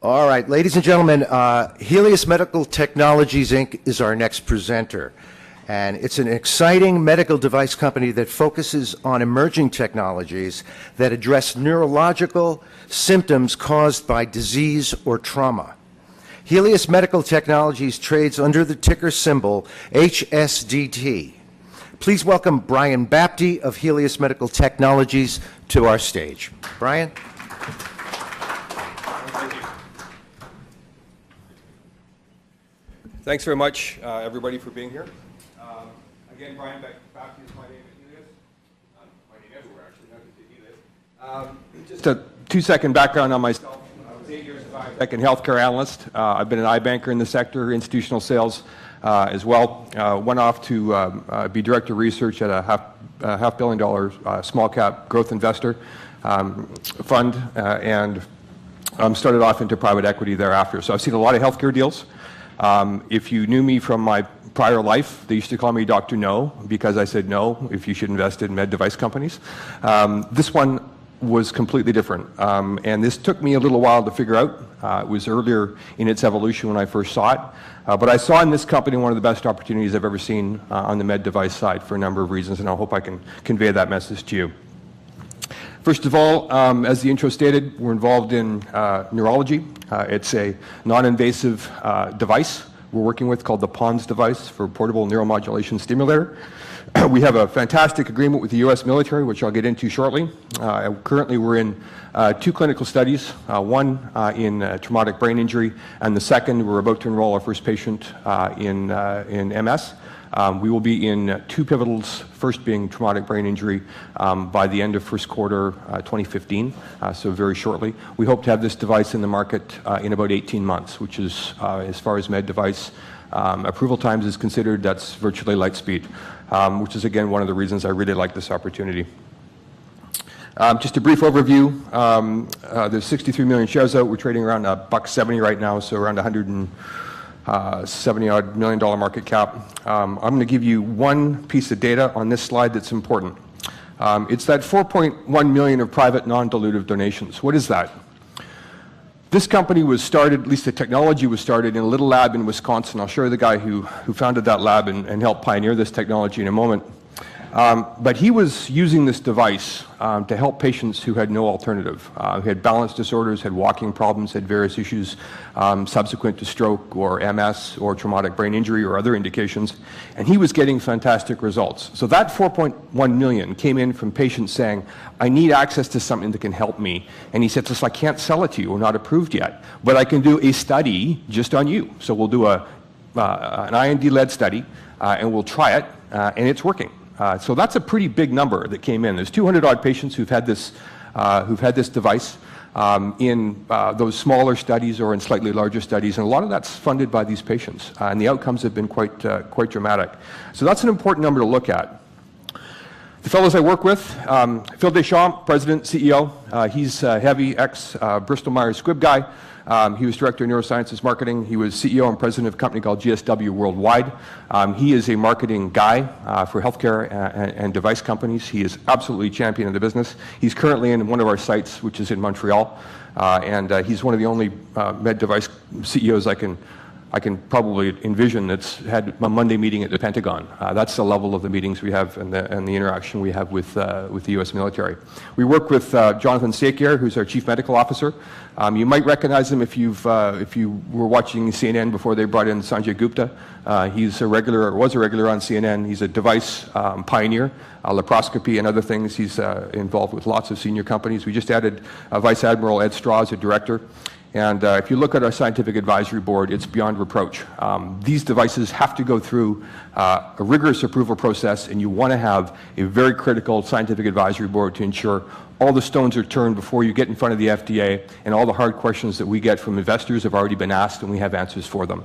All right, ladies and gentlemen, Helius Medical Technologies, Inc. is our next presenter. And it's an exciting medical device company that focuses on emerging technologies that address neurological symptoms caused by disease or trauma. Helius Medical Technologies trades under the ticker symbol HSDT. Please welcome Brian Bapty of Helius Medical Technologies to our stage. Brian? Thanks very much, everybody, for being here. Again, Brian Bapty is my name at Helius. My name everywhere, actually, not at Helius. Just a 2-second background on myself. I was 8 years a biotech and healthcare analyst. I've been an iBanker in the sector, institutional sales as well. Went off to be director of research at a $500 million small cap growth investor fund, and started off into private equity thereafter. So I've seen a lot of healthcare deals. If you knew me from my prior life, they used to call me Dr. No, because I said no if you should invest in med device companies. This one was completely different, and this took me a little while to figure out. It was earlier in its evolution when I first saw it, but I saw in this company one of the best opportunities I've ever seen on the med device side for a number of reasons, and I hope I can convey that message to you. First of all, as the intro stated, we're involved in neurology. It's a non-invasive device we're working with called the PONS device for portable neuromodulation stimulator. We have a fantastic agreement with the U.S. military, which I'll get into shortly. Currently, we're in 2 clinical studies, one in traumatic brain injury, and the second, we're about to enroll our first patient in MS. We will be in 2 pivotals, first being traumatic brain injury by the end of first quarter 2015, so very shortly. We hope to have this device in the market in about 18 months, which is, as far as med device approval times is considered, that's virtually light speed, which is, again, one of the reasons I really like this opportunity. Just a brief overview. There's 63 million shares out. We're trading around $1.70 right now, so around $170-odd million market cap. I'm going to give you one piece of data on this slide that's important. It's that 4.1 million of private non-dilutive donations. What is that? This company was started, at least the technology was started, in a little lab in Wisconsin. I'll show you the guy who founded that lab and helped pioneer this technology in a moment. But he was using this device to help patients who had no alternative, who had balance disorders, had walking problems, had various issues subsequent to stroke or MS or traumatic brain injury or other indications, and he was getting fantastic results. So that 4.1 million came in from patients saying, I need access to something that can help me. And he said, listen, I can't sell it to you, we're not approved yet, but I can do a study just on you. So we'll do an IND-led study, and we'll try it, and it's working. So that's a pretty big number that came in. There's 200-odd patients who've had this device in those smaller studies or in slightly larger studies, and a lot of that's funded by these patients, and the outcomes have been quite dramatic. So that's an important number to look at. The fellows I work with, Phil Deschamps, President, CEO. He's a heavy ex-Bristol Myers Squibb guy. He was Director of Neurosciences Marketing. He was CEO and President of a company called GSW Worldwide. He is a marketing guy for healthcare and device companies. He is absolutely champion of the business. He's currently in one of our sites, which is in Montreal, and he's one of the only med device CEOs I can probably envision that's had a Monday meeting at the Pentagon. That's the level of the meetings we have and the interaction we have with the U.S. military. We work with Jonathan Sakier, who's our Chief Medical Officer. You might recognize him if you were watching CNN before they brought in Sanjay Gupta. He's a regular, or was a regular on CNN. He's a device pioneer, laparoscopy and other things. He's involved with lots of senior companies. We just added Vice Admiral Ed Straw as a director. And if you look at our scientific advisory board, it's beyond reproach. These devices have to go through a rigorous approval process, and you want to have a very critical scientific advisory board to ensure all the stones are turned before you get in front of the FDA, and all the hard questions that we get from investors have already been asked, and we have answers for them.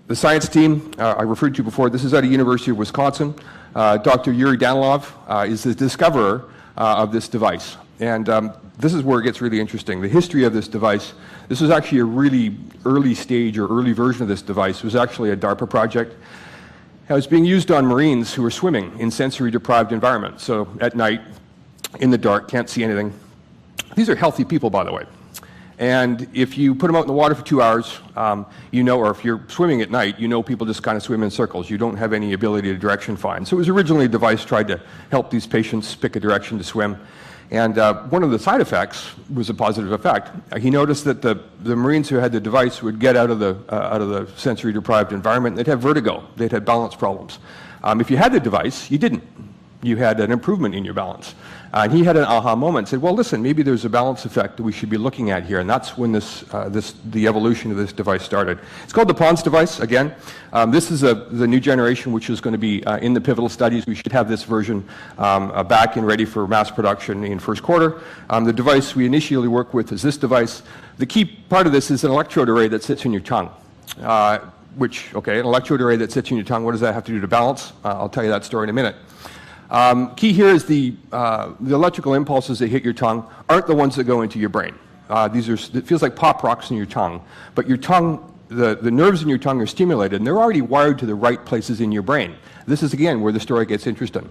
The science team I referred to before, this is at the University of Wisconsin. Dr. Yuri Danilov is the discoverer of this device. And this is where it gets really interesting. The history of this device, this was actually a really early stage or early version of this device. It was actually a DARPA project. It was being used on Marines who were swimming in sensory deprived environments. So at night, in the dark, can't see anything. These are healthy people, by the way. And if you put them out in the water for 2 hours, you know, or if you're swimming at night, you know people just kind of swim in circles. You don't have any ability to direction find. So it was originally a device tried to help these patients pick a direction to swim. And one of the side effects was a positive effect. He noticed that the Marines who had the device would get out of the sensory deprived environment, they'd have vertigo, they'd have balance problems. If you had the device, you didn't. You had an improvement in your balance. And he had an aha moment, said, well, listen, maybe there's a balance effect that we should be looking at here. And that's when the evolution of this device started. It's called the PONS device, again. This is the new generation, which is going to be in the pivotal studies. We should have this version back and ready for mass production in first quarter. The device we initially work with is this device. The key part of this is an electrode array that sits in your tongue. An electrode array that sits in your tongue, what does that have to do to balance? I'll tell you that story in a minute. Key here is the electrical impulses that hit your tongue aren't the ones that go into your brain. It feels like pop rocks in your tongue, but your tongue, the nerves in your tongue are stimulated, and they're already wired to the right places in your brain. This is, again, where the story gets interesting.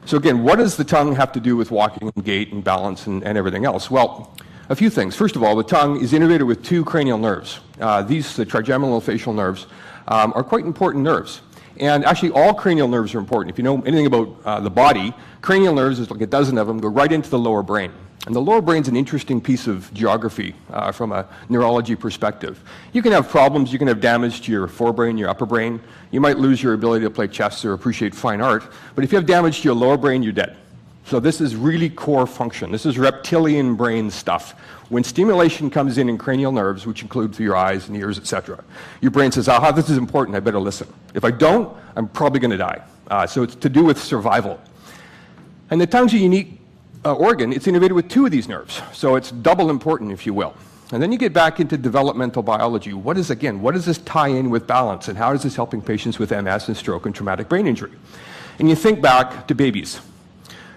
So again, what does the tongue have to do with walking and gait and balance and everything else? Well, a few things. First of all, the tongue is innervated with 2 cranial nerves. The trigeminal facial nerves, are quite important nerves. And actually, all cranial nerves are important. If you know anything about the body, cranial nerves, there's like a dozen of them, go right into the lower brain. And the lower brain's an interesting piece of geography from a neurology perspective. You can have problems, you can have damage to your forebrain, your upper brain. You might lose your ability to play chess or appreciate fine art. But if you have damage to your lower brain, you're dead. So this is really core function. This is reptilian brain stuff. When stimulation comes in cranial nerves, which include your eyes and ears, etc., your brain says, aha, this is important, I better listen. If I don't, I'm probably going to die. So it's to do with survival. And the tongue's a unique organ. It's innervated with 2 of these nerves. So it's double important, if you will. And then you get back into developmental biology. What does this tie in with balance? And how is this helping patients with MS and stroke and traumatic brain injury? And you think back to babies.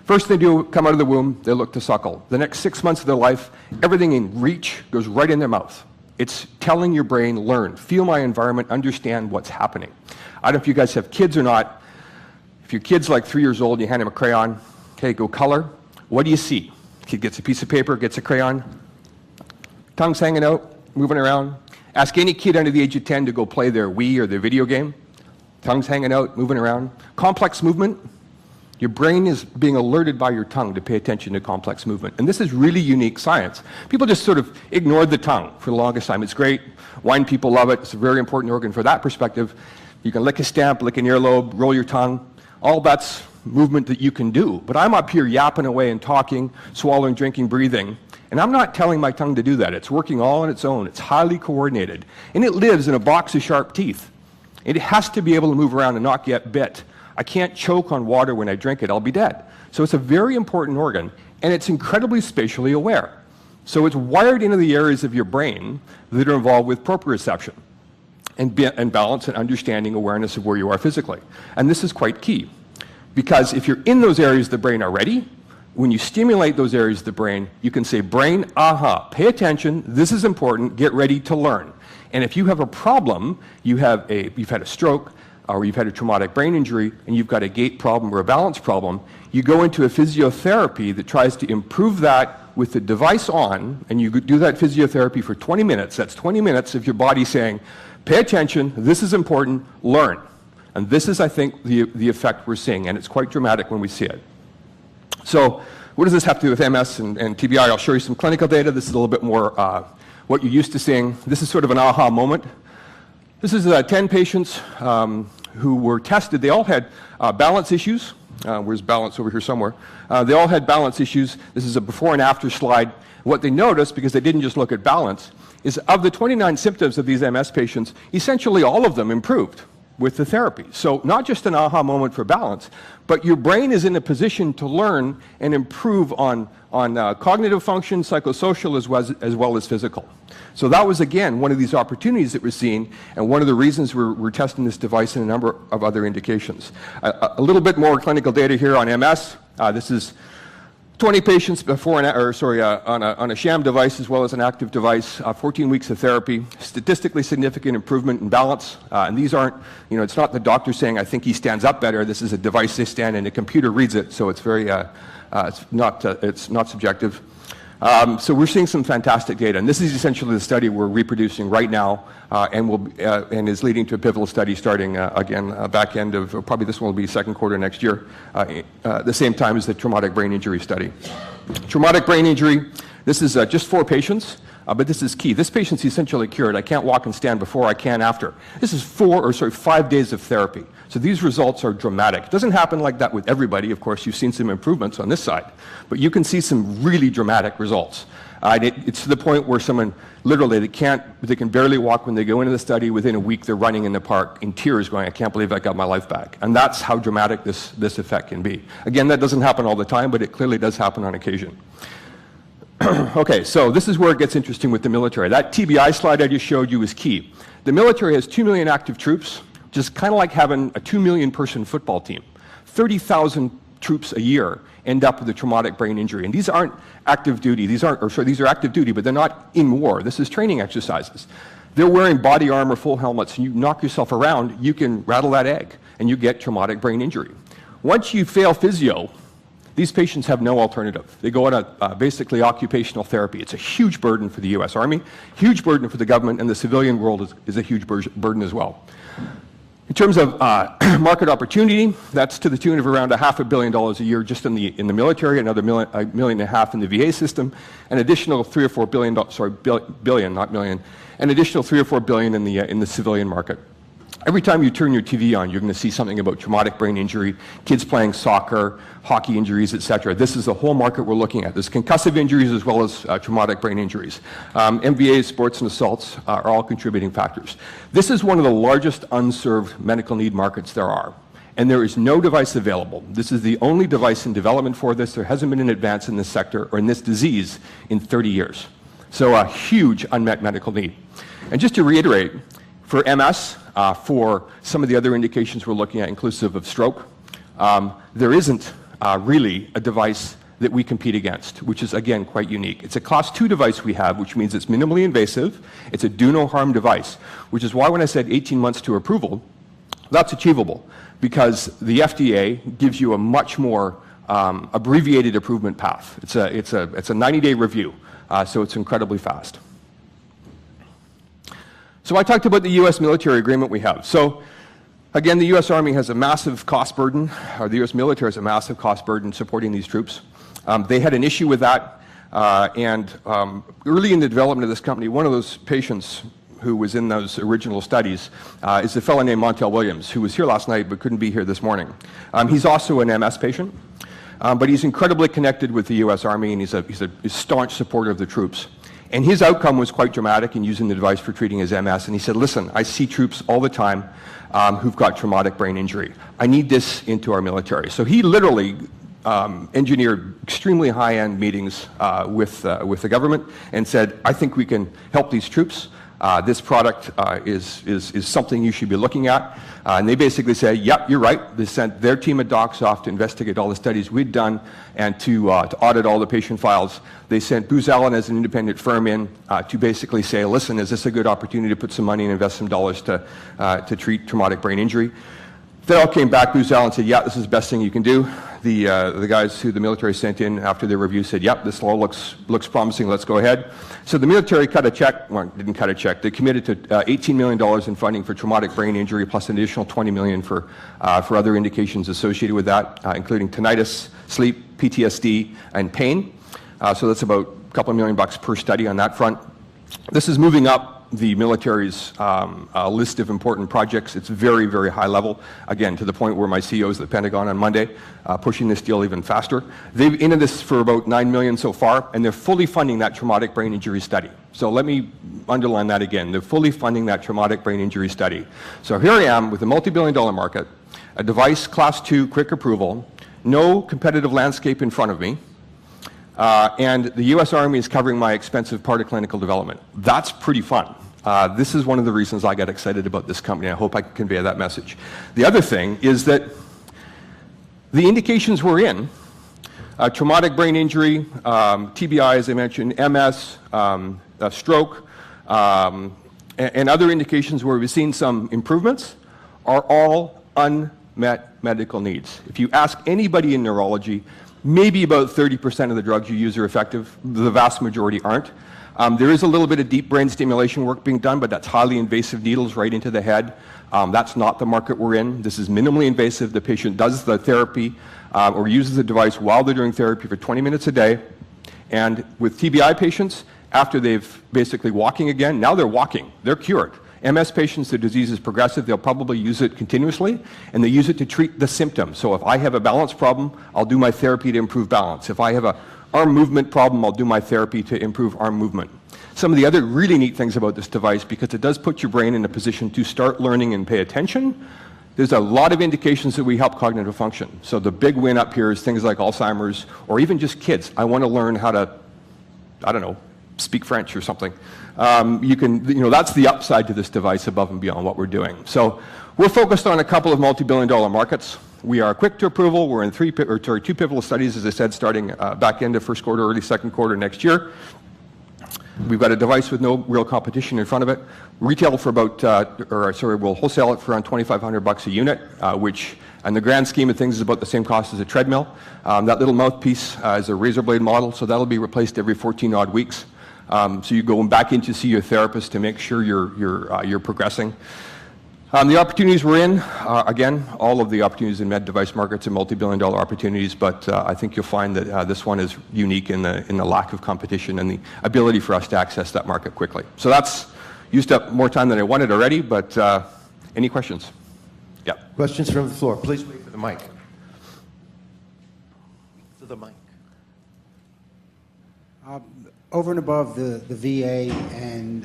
First they do, come out of the womb, they look to suckle. The next 6 months of their life, everything in reach goes right in their mouth. It's telling your brain, learn, feel my environment, understand what's happening. I don't know if you guys have kids or not. If your kid's like 3 years old, you hand him a crayon, okay, go color. What do you see? Kid gets a piece of paper, gets a crayon, tongue's hanging out, moving around. Ask any kid under the age of 10 to go play their Wii or their video game. Tongue's hanging out, moving around. Complex movement. Your brain is being alerted by your tongue to pay attention to complex movement. And this is really unique science. People just sort of ignored the tongue for the longest time. It's great. Wine people love it. It's a very important organ for that perspective. You can lick a stamp, lick an earlobe, roll your tongue. All that's movement that you can do. But I'm up here yapping away and talking, swallowing, drinking, breathing. And I'm not telling my tongue to do that. It's working all on its own. It's highly coordinated. And it lives in a box of sharp teeth. It has to be able to move around and not get bit. I can't choke on water when I drink it, I'll be dead. So it's a very important organ, and it's incredibly spatially aware. So it's wired into the areas of your brain that are involved with proprioception and balance and understanding awareness of where you are physically. And this is quite key, because if you're in those areas of the brain already, when you stimulate those areas of the brain, you can say, brain, aha, pay attention, this is important, get ready to learn. And if you have a problem, you've had a stroke, or you've had a traumatic brain injury, and you've got a gait problem or a balance problem, you go into a physiotherapy that tries to improve that with the device on, and you do that physiotherapy for 20 minutes. That's 20 minutes of your body saying, pay attention, this is important, learn. And this is, I think, the effect we're seeing, and it's quite dramatic when we see it. So what does this have to do with MS and TBI? I'll show you some clinical data. This is a little bit more what you're used to seeing. This is sort of an aha moment. This is 10 patients who were tested. They all had balance issues. Where's balance over here somewhere? They all had balance issues. This is a before and after slide. What they noticed, because they didn't just look at balance, is of the 29 symptoms of these MS patients, essentially all of them improved with the therapy. So not just an aha moment for balance, but your brain is in a position to learn and improve on cognitive function, psychosocial, as well as physical. So that was, again, one of these opportunities that we're seeing, and one of the reasons we're testing this device in a number of other indications. A little bit more clinical data here on MS. This is 20 patients on a sham device as well as an active device, 14 weeks of therapy, statistically significant improvement in balance. And these aren't, it's not the doctor saying, I think he stands up better. This is a device they stand and the computer reads it, so it's very, it's not subjective. So we're seeing some fantastic data, and this is essentially the study we're reproducing right now, and is leading to a pivotal study starting again back end of probably this one will be second quarter next year, the same time as the traumatic brain injury study. Traumatic brain injury. This is just 4 patients. But this is key. This patient's essentially cured. I can't walk and stand before, I can after. This is 5 days of therapy. So these results are dramatic. It doesn't happen like that with everybody. Of course, you've seen some improvements on this side, but you can see some really dramatic results. It's to the point where someone literally, they can barely walk when they go into the study. Within a week, they're running in the park in tears going, I can't believe I got my life back. And that's how dramatic this effect can be. Again, that doesn't happen all the time, but it clearly does happen on occasion. Okay, so this is where it gets interesting with the military. That TBI slide I just showed you is key. The military has 2 million active troops, which is kind of like having a 2 million person football team. 30,000 troops a year end up with a traumatic brain injury. And these aren't active duty. These are active duty, but they're not in war. This is training exercises. They're wearing body armor, full helmets, and you knock yourself around, you can rattle that egg, and you get traumatic brain injury. Once you fail physio, these patients have no alternative. They go on basically occupational therapy. It's a huge burden for the U.S. Army, huge burden for the government, and the civilian world is a huge burden as well. In terms of market opportunity, that's to the tune of around $500 million a year just in the military, another $1.5 million in the VA system, an additional $3 or $4 billion, billion, not million, an additional $3 or $4 billion in the civilian market. Every time you turn your TV on, you're going to see something about traumatic brain injury, kids playing soccer, hockey injuries, etc. This is the whole market we're looking at. There's concussive injuries as well as traumatic brain injuries. MVAs, sports and assaults are all contributing factors. This is one of the largest unserved medical need markets there are, and there is no device available. This is the only device in development for this. There hasn't been an advance in this sector or in this disease in 30 years. So a huge unmet medical need. And just to reiterate, for MS, for some of the other indications we're looking at, inclusive of stroke, there isn't really a device that we compete against, which is, again, quite unique. It's a Class 2 device we have, which means it's minimally invasive. It's a do-no-harm device, which is why when I said 18 months to approval, that's achievable, because the FDA gives you a much more abbreviated improvement path. It's a 90-day review, so it's incredibly fast. So I talked about the U.S. military agreement we have. So again, the U.S. Army has a massive cost burden, or the U.S. military has a massive cost burden supporting these troops. They had an issue with that, and early in the development of this company, one of those patients who was in those original studies is a fellow named Montel Williams, who was here last night but couldn't be here this morning. He's also an MS patient, but he's incredibly connected with the U.S. Army, and he's a staunch supporter of the troops. And his outcome was quite dramatic in using the device for treating his MS. And he said, listen, I see troops all the time who've got traumatic brain injury. I need this into our military. So he literally engineered extremely high-end meetings with the government and said, I think we can help these troops. This product is something you should be looking at. And they basically said, yep, you're right. They sent their team of docs off to investigate all the studies we'd done and to audit all the patient files. They sent Booz Allen as an independent firm in to basically say, listen, is this a good opportunity to put some money and invest some dollars to treat traumatic brain injury? They all came back. Booz Allen said, yeah, this is the best thing you can do. The guys who the military sent in after their review said, yep, this all looks promising, let's go ahead. So the military cut a check, well, didn't cut a check, they committed to $18 million in funding for traumatic brain injury, plus an additional $20 million for other indications associated with that, including tinnitus, sleep, PTSD, and pain. So that's about a couple of $1 million per study on that front. This is moving up the military's list of important projects. It's very, very high level, again, to the point where my CEO is at the Pentagon on Monday, pushing this deal even faster. They've in this for about $9 million so far, and they're fully funding that traumatic brain injury study. So let me underline that again. They're fully funding that traumatic brain injury study. So here I am with a multi-billion-dollar market, a device Class 2, quick approval, no competitive landscape in front of me, and the U.S. Army is covering my expensive part of clinical development. That's pretty fun. This is one of the reasons I got excited about this company. I hope I can convey that message. The other thing is that the indications we're in, traumatic brain injury, TBI, as I mentioned, MS, stroke, and other indications where we've seen some improvements, are all unmet medical needs. If you ask anybody in neurology, Maybe about 30% of the drugs you use are effective. The vast majority aren't. There is a little bit of deep brain stimulation work being done, but that's highly invasive needles right into the head. That's not the market we're in. This is minimally invasive. The patient does the therapy or uses the device while they're doing therapy for 20 minutes a day. And with TBI patients, after they've basically walking again, now they're walking. They're cured. MS patients, the disease is progressive. They'll probably use it continuously, and they use it to treat the symptom. So if I have a balance problem, I'll do my therapy to improve balance. If I have an arm movement problem, I'll do my therapy to improve arm movement. Some of the other really neat things about this device, because it does put your brain in a position to start learning and pay attention, there's a lot of indications that we help cognitive function. So the big win up here is things like Alzheimer's, or even just kids. I want to learn how to, I don't know, speak French or something. That's the upside to this device above and beyond what we're doing. So we're focused on a couple of multi-billion-dollar markets. We are quick to approval. We're in two pivotal studies, as I said, starting back end of first quarter, early second quarter next year. We've got a device with no real competition in front of it. Retail for about, we'll wholesale it for around $2,500 a unit, which, in the grand scheme of things, is about the same cost as a treadmill. That little mouthpiece is a razor blade model, so that'll be replaced every 14 odd weeks. So you go back in to see your therapist to make sure you're progressing. The opportunities we're in, again, all of the opportunities in med device markets are multi-billion-dollar opportunities, but I think you'll find that this one is unique in the lack of competition and the ability for us to access that market quickly. So that's used up more time than I wanted already, but any questions? Yeah. Questions from the floor. Please wait for the mic. To the mic. Over and above the VA and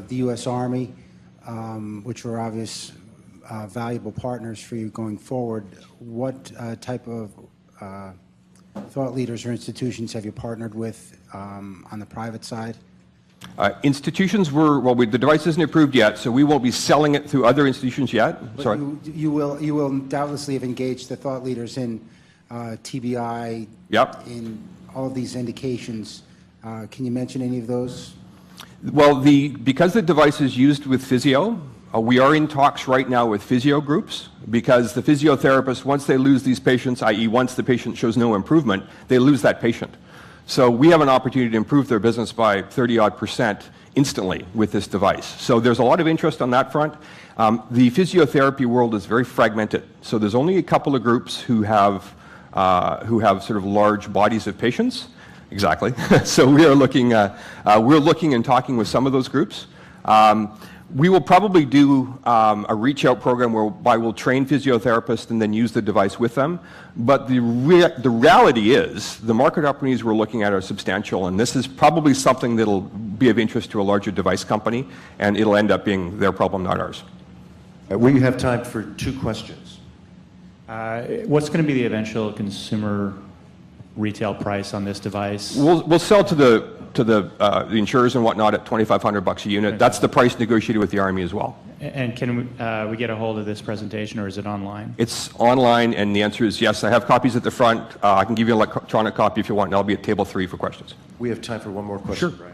the U.S. Army, which were obvious valuable partners for you going forward, what type of thought leaders or institutions have you partnered with on the private side? Institutions the device isn't approved yet, so we won't be selling it through other institutions yet. But Sorry. You will doubtlessly have engaged the thought leaders in TBI, Yep. in all of these indications. Can you mention any of those? Well, because the device is used with physio, we are in talks right now with physio groups, because the physiotherapists, once they lose these patients, i.e. once the patient shows no improvement, they lose that patient. So we have an opportunity to improve their business by 30-odd% instantly with this device. So there's a lot of interest on that front. The physiotherapy world is very fragmented. So there's only a couple of groups who have sort of large bodies of patients. Exactly. So we're looking and talking with some of those groups. We will probably do a reach-out program whereby we'll train physiotherapists and then use the device with them. But the reality is the market opportunities we're looking at are substantial, and this is probably something that'll be of interest to a larger device company, and it'll end up being their problem, not ours. We have time for 2 questions. What's going to be the eventual consumer retail price on this device? We'll sell to the insurers and whatnot at $2,500 a unit. That's the price negotiated with the Army as well. And can we get a hold of this presentation, or is it online? It's online, and the answer is yes. I have copies at the front. I can give you an electronic copy if you want, and I'll be at table 3 for questions. We have time for one more question. Sure. Brian.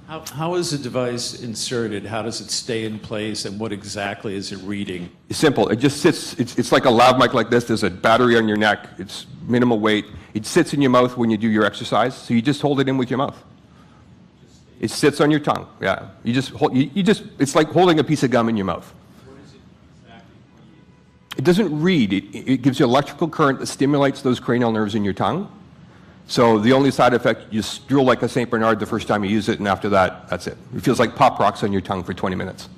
How is the device inserted? How does it stay in place, and what exactly is it reading? It's simple. It just sits. It's like a lav mic like this. There's a battery on your neck. It's minimal weight. It sits in your mouth when you do your exercise, so you just hold it in with your mouth. It sits on your tongue. Yeah. It's like holding a piece of gum in your mouth. What is it exactly? It doesn't read. It gives you electrical current that stimulates those cranial nerves in your tongue. So the only side effect, you drool like a St. Bernard the first time you use it, and after that, that's it. It feels like Pop Rocks on your tongue for 20 minutes.